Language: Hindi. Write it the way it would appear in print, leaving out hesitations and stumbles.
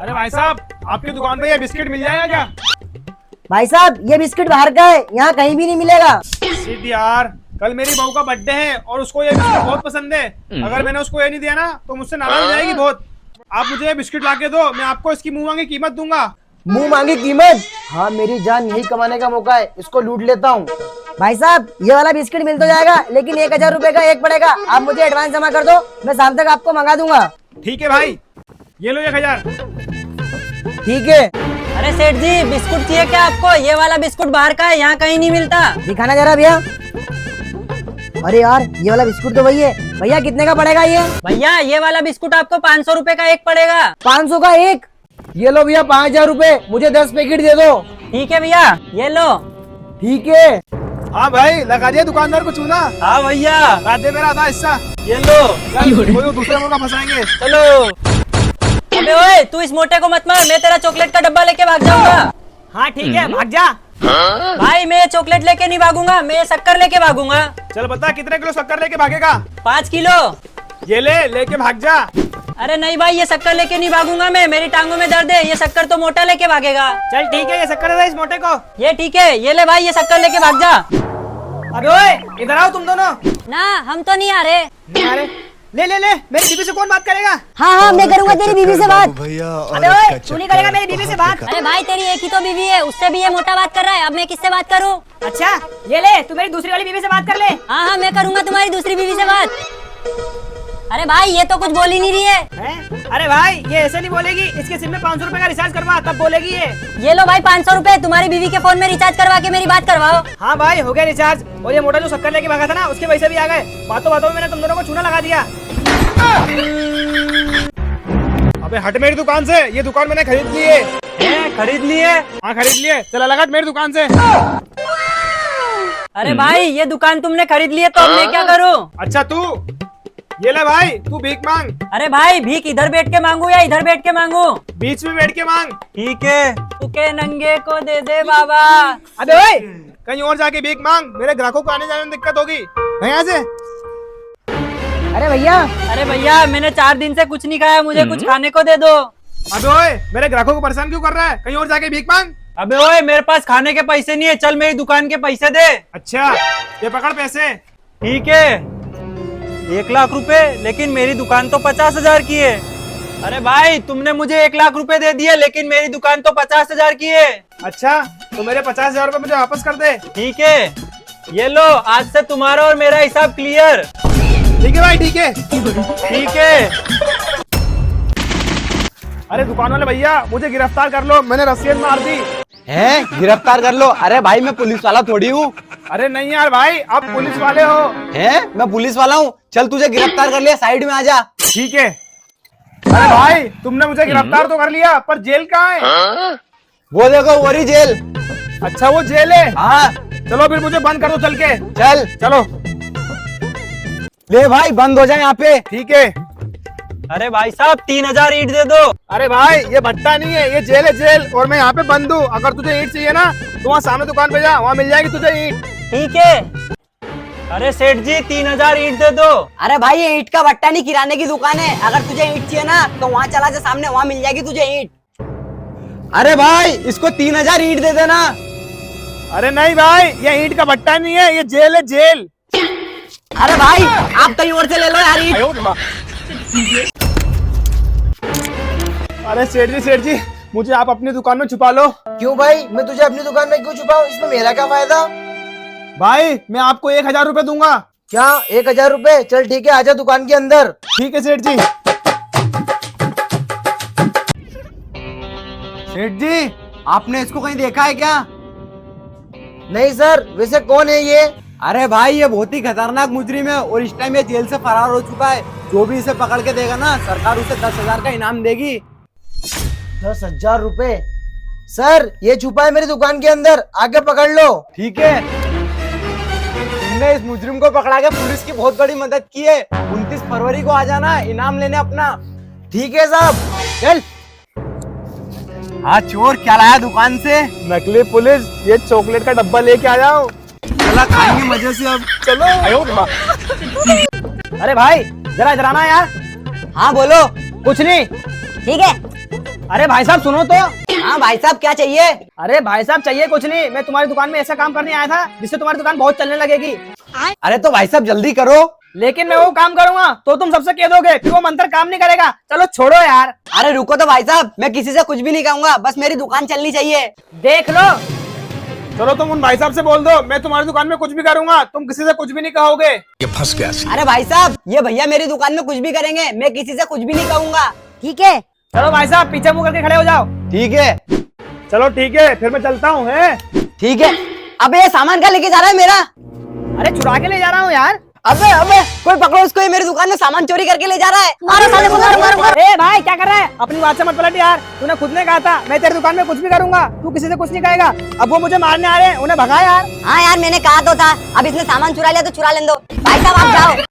अरे भाई साहब, आपकी दुकान पे ये बिस्किट मिल जाएगा क्या? भाई साहब ये बिस्किट बाहर का है, यहाँ कहीं भी नहीं मिलेगा। शिट यार, कल मेरी बहू का बर्थडे है और उसको ये बिस्किट बहुत पसंद है। अगर मैंने उसको ये नहीं दिया ना तो मुझसे नाराज हो जाएगी बहुत। आप मुझे ये बिस्किट ला के दो, मैं आपको इसकी मुंह मांगी कीमत दूंगा। मुंह मांगी कीमत? हाँ मेरी जान, यही कमाने का मौका है, इसको लूट लेता हूँ। भाई साहब ये वाला बिस्किट मिल तो जाएगा, लेकिन 1000 रुपए का एक पड़ेगा। आप मुझे एडवांस जमा कर दो, मैं शाम तक आपको मंगा दूंगा। ठीक है भाई, ये लो 1000। ठीक है। अरे सेठ जी, बिस्कुट चाहिए क्या आपको? ये वाला बिस्कुट बाहर का है, यहाँ कहीं नहीं मिलता। दिखाना जरा भैया। अरे यार ये वाला बिस्कुट तो वही है। भैया कितने का पड़ेगा ये? भैया ये वाला बिस्कुट आपको 500 रुपए का एक पड़ेगा। 500 का एक? ये लो भैया 5000 रुपए, मुझे 10 पैकेट दे दो। ठीक है भैया, ये लो। ठीक है। हाँ भाई, लगा दिया दुकानदार को चूना। हाँ भैया, ला दे मेरा आधा हिस्सा। ये लो। कोई दूसरे मौका फंसाएंगे। चलो। अबे ओए, तू इस मोटे को मत मार, मैं तेरा चॉकलेट का डब्बा लेके भाग जाऊंगा। हाँ ठीक है, भाग जा। भाई मैं ये चॉकलेट लेके नहीं भागूंगा, मैं ये शक्कर लेके भागूंगा। चल बता कितने किलो शक्कर लेके भागेगा? 5 किलो। ये लेके भाग जा। अरे नहीं भाई, ये शक्कर लेके नहीं भागूंगा मैं, मेरी टांगों में दर्द है। ये शक्कर तो मोटा लेके भागेगा। चल ठीक है, ये शक्कर दे दे इस मोटे को। ये ठीक है, ये ले भाई, ये शक्कर लेके भाग जा। अरे ओए इधर आओ तुम दोनों। ना हम तो नहीं आ रहे। नहीं आ रहे? ले ले ले, मेरी बीवी से कौन बात करेगा? हाँ मैं करूंगा तेरी बीवी से बात। अबे ओए तू नहीं करेगा मेरी बीवी से बात? अरे भाई तेरी एक ही तो बीवी है, उससे भी ये मोटा बात कर रहा है, अब मैं किससे बात करूं? अच्छा ये ले, तू मेरी दूसरी वाली बीवी से बात कर ले। हाँ मैं करूंगा तुम्हारी दूसरी बीवी से बात। अरे भाई ये तो कुछ बोल ही नहीं रही है। हैं? अरे भाई ये ऐसे नहीं बोलेगी, इसके सिम में 500 रुपए का रिचार्ज करवा तब बोलेगी ये लो भाई 500 रुपए, तुम्हारी बीवी के फोन में रिचार्ज करवा के मेरी बात करवाओ। हाँ भाई हो गया रिचार्ज। और ये मोटा जो शक्कर लेके भागा था ना, उसके पैसे भी आ गए। बातों बातों में मैंने तुम दोनों को चूना लगा दिया। अबे हट मेरी दुकान से, ये दुकान मैंने खरीद ली है। खरीद लिए? हाँ खरीद लिए, चला लगा मेरी दुकान से। अरे भाई ये दुकान तुमने खरीद ली है तो अब मैं क्या करूँ? अच्छा तू ये ले भाई, तू भीख मांग। अरे भाई भीख इधर बैठ के मांगू या इधर बैठ के मांगू? बीच में बैठ के मांग। ठीक है। तुके नंगे को दे दे बाबा। अबे ओए, कहीं और जाके भीख मांग, मेरे ग्राहकों को आने जाने में दिक्कत होगी। यहाँ से। अरे भैया। अरे भैया मैंने 4 दिन से कुछ नहीं खाया, मुझे कुछ खाने को दे दो। अबे ओए, मेरे ग्राहकों को परेशान क्यों कर रहा है? कहीं और जाके भीख मांग। अबे ओए मेरे पास खाने के पैसे नहीं है, चल मेरी दुकान के पैसे दे। अच्छा ये पकड़ पैसे। ठीक है। 1 लाख रुपए, लेकिन मेरी दुकान तो 50,000 की है। अरे भाई तुमने मुझे 1 लाख रुपए दे दिए, लेकिन मेरी दुकान तो 50,000 की है। अच्छा तो मेरे 50,000 रुपए मुझे वापस कर दे। ठीक है, ये लो, आज से तुम्हारा और मेरा हिसाब क्लियर। ठीक है भाई, ठीक है। ठीक है। अरे दुकान वाले भैया, मुझे गिरफ्तार कर लो, मैंने रस्सियत मार दी। हैं? गिरफ्तार कर लो? अरे भाई मैं पुलिस वाला थोड़ी हूँ। अरे नहीं यार भाई, आप पुलिस वाले हो। हैं? मैं पुलिस वाला हूँ? चल तुझे गिरफ्तार कर लिया, साइड में आ जा। ठीक है। अरे भाई तुमने मुझे गिरफ्तार तो कर लिया, पर जेल कहाँ है? वो देखो वही जेल। अच्छा वो जेल है। हाँ चलो फिर मुझे बंद कर दो चल के। चल। चलो। ले भाई बंद हो जाए यहाँ पे। ठीक है। अरे भाई साहब 3000 ईंट दे दो। अरे भाई ये भट्टा नहीं है, ये जेल है जेल, और मैं यहाँ पे बंद हूँ। अगर तुझे ईंट चाहिए ना तो वहाँ सामने दुकान पे जा, वहाँ मिल जाएगी तुझे ईंट। ठीक है। अरे सेठ जी 3000 ईंट दे दो। अरे भाई ये ईंट का भट्टा नहीं, किराने की दुकान है। अगर तुझे ईंट चाहिए ना तो वहाँ चला जा सामने, वहाँ मिल जाएगी तुझे ईंट। अरे भाई इसको 3000 ईंट दे देना। अरे नहीं भाई, ये ईंट का भट्टा नहीं है, ये जेल है जेल। अरे भाई आप कहीं और से ले लो यार ईंट। अरे सेठ जी मुझे आप अपनी दुकान में छुपा लो। क्यों भाई, मैं तुझे अपनी दुकान में क्यों छुपाऊं? इसमें मेरा क्या फायदा? भाई मैं आपको 1000 रुपए दूंगा। क्या 1000 रुपए? चल ठीक है, आजा दुकान के अंदर। ठीक है सेठ जी। सेठ जी आपने इसको कहीं देखा है क्या? नहीं सर, वैसे कौन है ये? अरे भाई ये बहुत ही खतरनाक मुजरिम है और इस टाइम ये जेल से फरार हो चुका है। जो भी इसे पकड़ के देगा ना, सरकार उसे 10,000 का इनाम देगी। 10,000 रुपए? सर ये छुपा है मेरी दुकान के अंदर, आगे पकड़ लो। ठीक है। तुमने इस मुजरिम को पकड़ा के पुलिस की बहुत बड़ी मदद की है। 29 फरवरी को आ जाना इनाम लेने अपना। ठीक है साहब। चल। हाँ चोर, क्या लाया दुकान से? नकली पुलिस, ये चॉकलेट का डब्बा लेके आ जाओ। चला खाएंगे मजे से अब। चलो। अरे भाई जरा इधर आना यार। हाँ बोलो। कुछ नहीं। ठीक है। अरे भाई साहब सुनो तो। हाँ भाई साहब क्या चाहिए? अरे भाई साहब चाहिए कुछ नहीं, मैं तुम्हारी दुकान में ऐसा काम करने आया था जिससे तुम्हारी दुकान बहुत चलने लगेगी। अरे तो भाई साहब जल्दी करो। लेकिन मैं वो काम करूंगा तो तुम सबसे कह दोगे, फिर वो मंत्र काम नहीं करेगा। चलो छोड़ो यार। अरे रुको तो भाई साहब, मैं किसी से कुछ भी नहीं कहूंगा, बस मेरी दुकान चलनी चाहिए। देख लो। चलो तुम उन भाई साहब से बोल दो, मैं तुम्हारी दुकान में कुछ भी करूंगा, तुम किसी से कुछ भी नहीं कहोगे। अरे भाई साहब, ये भैया मेरी दुकान में कुछ भी करेंगे, मैं किसी से कुछ भी नहीं कहूंगा। ठीक है। चलो भाई साहब पीछे मुंह करके खड़े हो जाओ। ठीक है। चलो ठीक है, फिर मैं चलता हूँ। है ठीक है। अबे ये सामान क्या लेके जा रहा है मेरा? अरे चुरा के ले जा रहा हूँ यार। अबे अबे कोई पकड़ो उसको, ये मेरी दुकान में सामान चोरी करके ले जा रहा है। मारो साले को, मारो। ए भाई क्या कर रहा है? अपनी बात से मत पलट यार, तूने खुद ने कहा था मैं तेरी दुकान में कुछ भी करूंगा, तू किसी से कुछ नहीं कहेगा। अब वो मुझे मारने आ रहे हैं, उन्हें भगा यार। हाँ यार मैंने कहा तो था, अब इसने सामान चुरा लिया तो चुरा लेने दो। भाई साहब आप जाओ।